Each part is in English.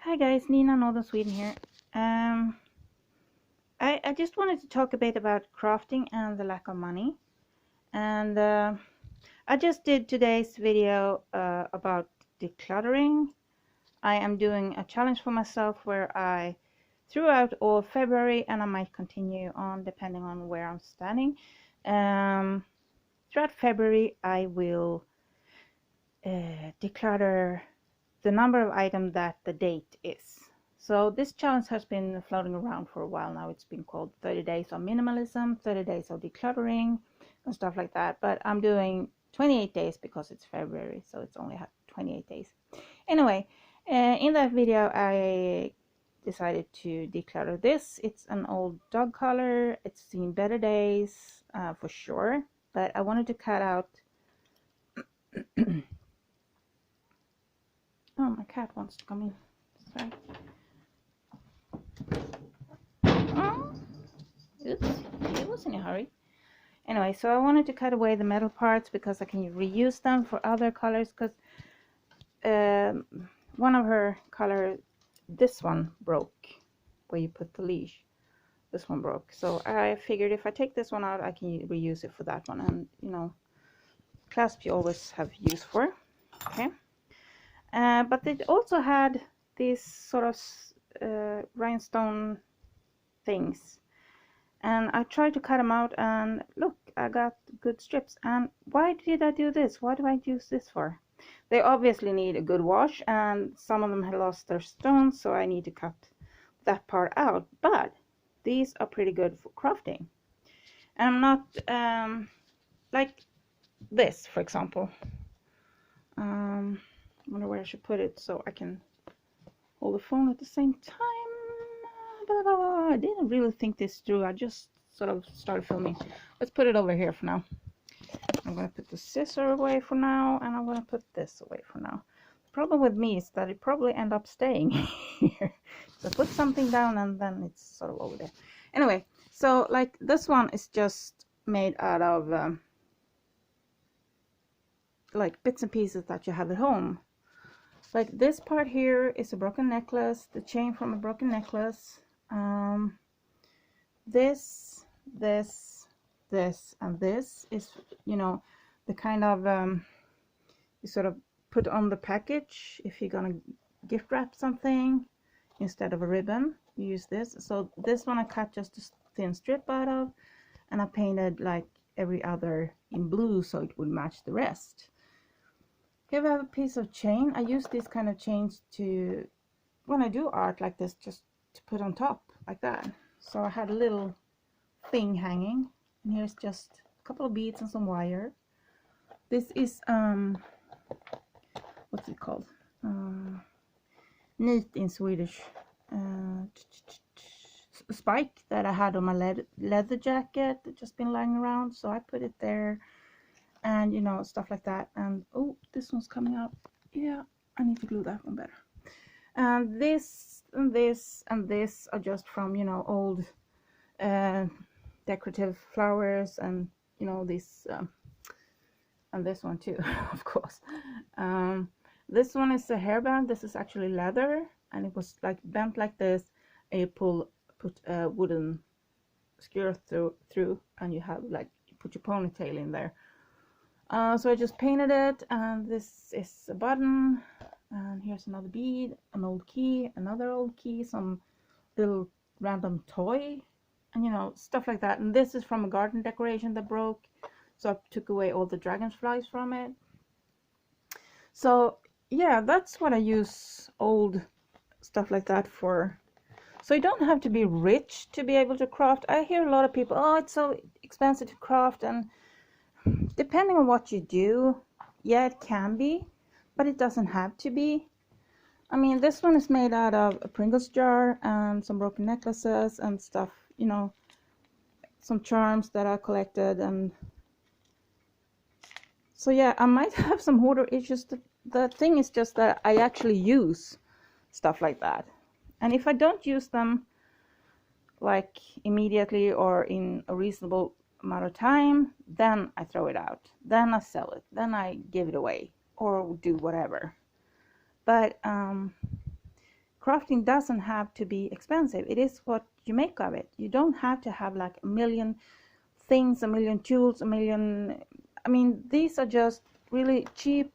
Hi guys, Nina Northern Sweden here. I just wanted to talk a bit about crafting and the lack of money. And I just did today's video about decluttering. I am doing a challenge for myself where I throughout all February, and I might continue on depending on where I'm standing. Throughout February I will declutter the number of items that the date is. So this challenge has been floating around for a while now. It's been called 30 days of minimalism, 30 days of decluttering and stuff like that. But I'm doing 28 days because it's February, so it's only 28 days. Anyway, in that video I decided to declutter this. It's an old dog collar. It's seen better days for sure, but I wanted to cut out oh, my cat wants to come in. Sorry. Oh, oops, he was in a hurry. Anyway, so I wanted to cut away the metal parts because I can reuse them for other colors, because one of her color, this one broke, where you put the leash. This one broke. So I figured if I take this one out, I can reuse it for that one. And, you know, clasp you always have use for. Okay. But it also had these sort of rhinestone things, and I tried to cut them out, and look, I got good strips. And why did I do this? What do I use this for? They obviously need a good wash, and some of them have lost their stones, so I need to cut that part out. But these are pretty good for crafting, and I'm not like this, for example. I wonder where I should put it so I can hold the phone at the same time. I didn't really think this through. I just sort of started filming. Let's put it over here for now. I'm going to put the scissor away for now, and I'm going to put this away for now. The problem with me is that it probably end up staying here. So put something down and then it's sort of over there. Anyway, so like this one is just made out of like bits and pieces that you have at home. Like this part here is a broken necklace, the chain from a broken necklace. This, and this is, you know, the kind of you sort of put on the package if you're gonna gift wrap something. Instead of a ribbon, you use this. So this one I cut just a thin strip out of, and I painted like every other in blue so it would match the rest. Here we have a piece of chain. I use these kind of chains to, when I do art like this, just to put on top like that. So I had a little thing hanging, and here's just a couple of beads and some wire. This is what's it called? Nit in Swedish. Spike that I had on my leather jacket that just been lying around, so I put it there. And you know, stuff like that. And oh, this one's coming up. Yeah, I need to glue that one better. And this and this and this are just from, you know, old decorative flowers, and you know, this and this one too, of course. This one is a hairband. This is actually leather, and it was like bent like this, and you put a wooden skewer through, and you have like, you put your ponytail in there. So I just painted it, and this is a button, and here's another bead, an old key, another old key, some little random toy, and you know, stuff like that. And this is from a garden decoration that broke, so I took away all the dragonflies from it. So yeah, that's what I use old stuff like that for. So you don't have to be rich to be able to craft. I hear a lot of people, oh, it's so expensive to craft, and depending on what you do, yeah, it can be, but it doesn't have to be. I mean, this one is made out of a Pringles jar and some broken necklaces and stuff, you know, some charms that I collected. And so yeah, I might have some hoarder issues. The thing is just that I actually use stuff like that, and if I don't use them like immediately or in a reasonable amount of time, then I throw it out, then I sell it, then I give it away or do whatever. But crafting doesn't have to be expensive. It is what you make of it. You don't have to have like a million things, a million tools, a million, I mean, these are just really cheap,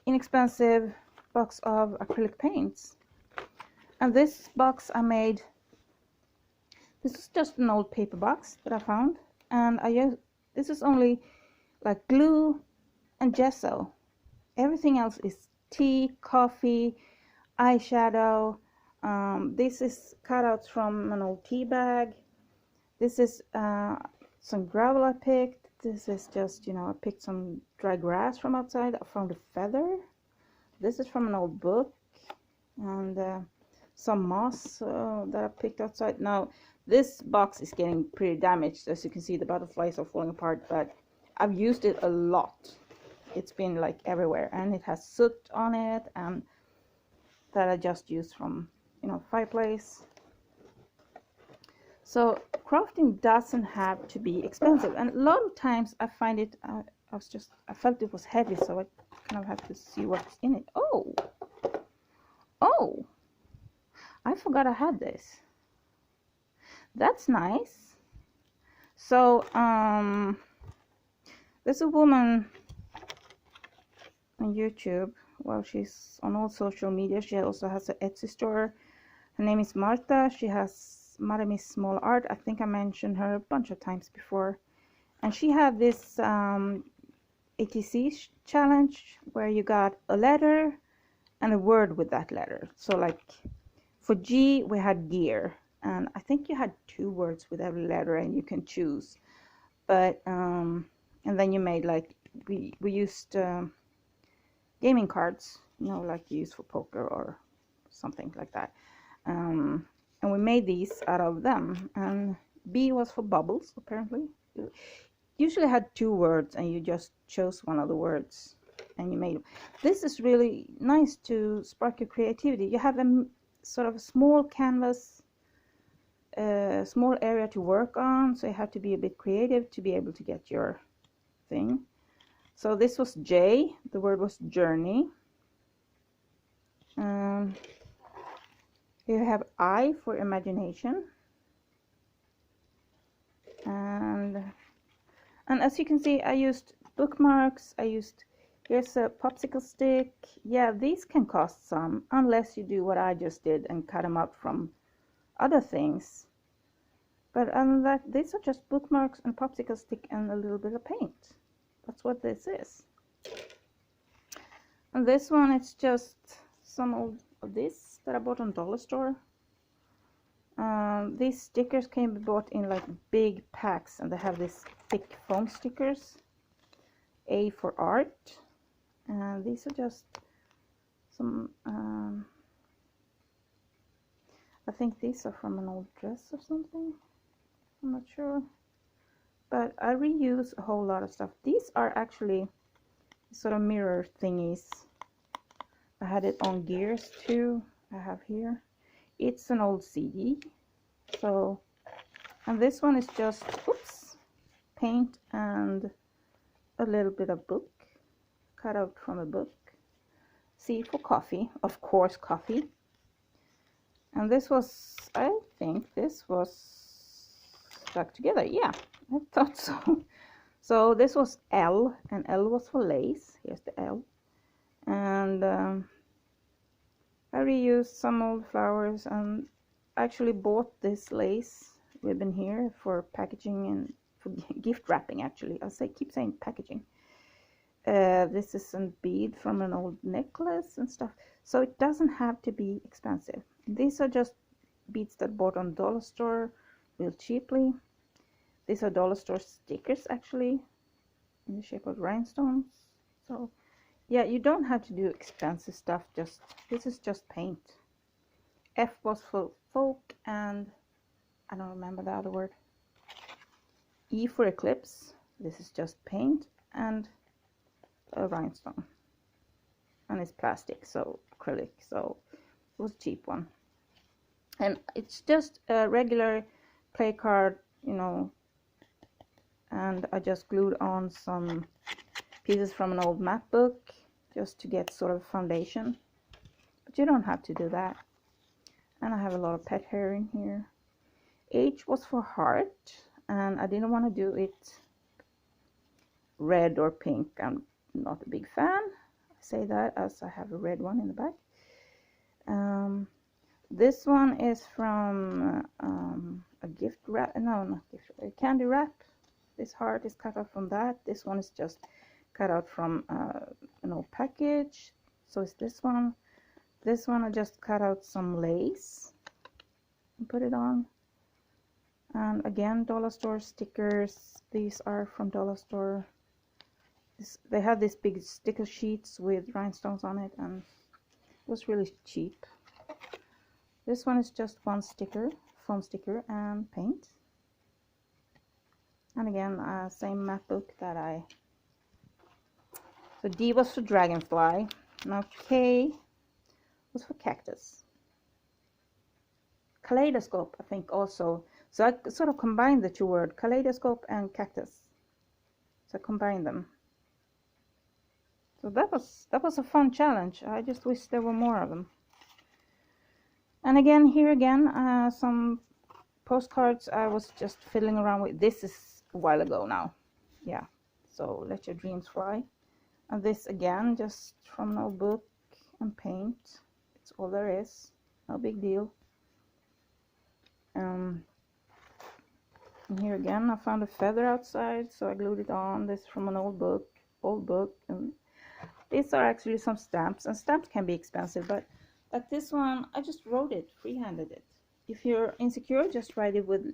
inexpensive box of acrylic paints. And this box I made, this is just an old paper box that I found, and this is only like glue and gesso. Everything else is tea, coffee, eyeshadow. This is cutouts from an old tea bag. This is some gravel I picked. This is just, I picked some dry grass from outside. I found a feather. This is from an old book, and some moss that I picked outside. Now, this box is getting pretty damaged. As you can see, the butterflies are falling apart, but I've used it a lot. It's been like everywhere, and it has soot on it, and that I just used from, fireplace. So crafting doesn't have to be expensive, and a lot of times I find it, I felt it was heavy, so I kind of have to see what's in it. Oh, I forgot I had this. That's nice. So there's a woman on YouTube. Well, she's on all social media. She also has an Etsy store. Her name is Marta. She has Maramis Small Art. I think I mentioned her a bunch of times before. And she had this ATC challenge where you got a letter and a word with that letter. So like for G, we had gear. And I think you had 2 words with every letter, and you can choose. But, and then you made like, we used gaming cards, like you use for poker or something like that. And we made these out of them. And B was for bubbles, apparently. Usually had 2 words, and you just chose one of the words and you made them. This is really nice to spark your creativity. You have a sort of a small canvas, a small area to work on, so you have to be a bit creative to be able to get your thing. So this was J, the word was journey. You have I for imagination. And as you can see, I used bookmarks, here's a popsicle stick. Yeah, these can cost some, unless you do what I just did and cut them up from other things. But other than that, these are just bookmarks and popsicle stick and a little bit of paint. That's what this is. And this one, it's just some of this that I bought on dollar store. These stickers can be bought in like big packs, and they have this thick foam stickers. A for art. And these are just some, I think these are from an old dress or something. I'm not sure. But I reuse a whole lot of stuff. These are actually sort of mirror thingies. I had it on gears too. I have here. It's an old CD. So, and this one is just, oops, paint and a little bit of book, cut out from a book. C for coffee, of course, coffee. And this was, I think this was stuck together. Yeah, I thought so. So this was L, and L was for lace. Here's the L. And I reused some old flowers, and actually bought this lace ribbon here for packaging and for gift wrapping. Actually, keep saying packaging. This is a bead from an old necklace and stuff. So it doesn't have to be expensive. These are just beads that I bought on dollar store real cheaply. These are dollar store stickers, actually, in the shape of rhinestones. So yeah, you don't have to do expensive stuff. This is just paint. F was for folk, and I don't remember the other word. E for eclipse. This is just paint and a rhinestone, and it's plastic, so acrylic, so it was a cheap one. And it's just a regular play card, and I just glued on some pieces from an old map book just to get sort of foundation. But but you don't have to do that. And I have a lot of pet hair in here. H was for heart, and I didn't want to do it red or pink. I'm not a big fan. I say that as I have a red one in the back. This one is from a gift wrap, no, not gift, a candy wrap. This heart is cut out from that. This one is just cut out from an old package. So is this one. This one I just cut out some lace and put it on. And again, dollar store stickers. These are from dollar store. They have these big sticker sheets with rhinestones on it, and it was really cheap. This one is just one sticker, foam sticker and paint. And again, same map book that so D was for dragonfly. Now K was for cactus. Kaleidoscope, I think also. So I sort of combined the two words, kaleidoscope and cactus. So I combined them. So that was a fun challenge. I just wish there were more of them. And again, here again, some postcards I was just fiddling around with. This is a while ago now. Yeah, so let your dreams fly. And this again, just from notebook and paint. It's all there is. No big deal. And here again, I found a feather outside, so I glued it on. This is from an old book. And these are actually some stamps, and stamps can be expensive, but like this one, I just wrote it, freehanded it. If you're insecure, just write it with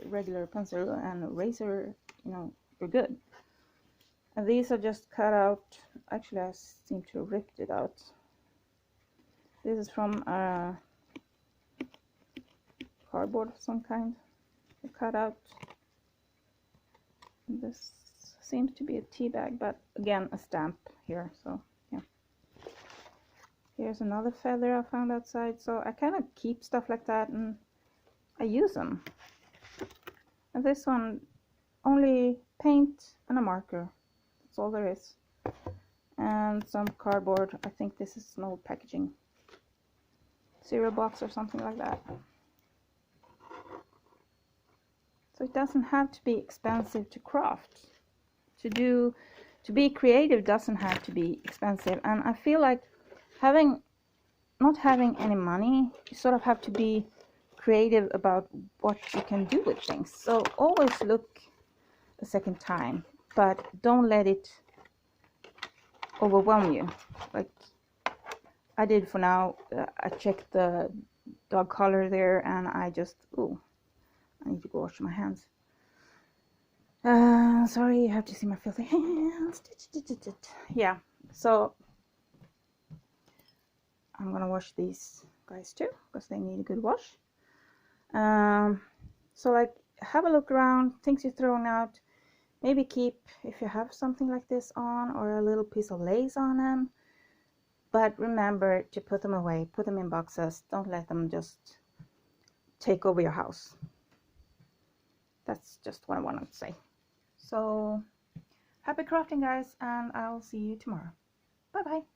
regular pencil and eraser, you know, you're good. And these are just cut out. Actually, I seem to have ripped it out. This is from cardboard of some kind. Cut out. This seems to be a tea bag, but again, a stamp here. So yeah. Here's another feather I found outside. So I kind of keep stuff like that and I use them. And this one, only paint and a marker. That's all there is. And some cardboard. I think this is an old packaging. Cereal box or something like that. So it doesn't have to be expensive to craft. To be creative doesn't have to be expensive. And I feel like not having any money, you sort of have to be creative about what you can do with things. So always look a second time, but don't let it overwhelm you. Like I did for now. I checked the dog collar there, and I just, I need to go wash my hands. Sorry, you have to see my filthy hands. Yeah, so I'm gonna wash these guys too, because they need a good wash. So like, have a look around, things you're throwing out. Maybe keep, if you have something like this on, or a little piece of lace on them. But remember to put them away, put them in boxes. Don't let them just take over your house. That's just what I wanted to say. So happy crafting, guys, and I'll see you tomorrow. Bye bye.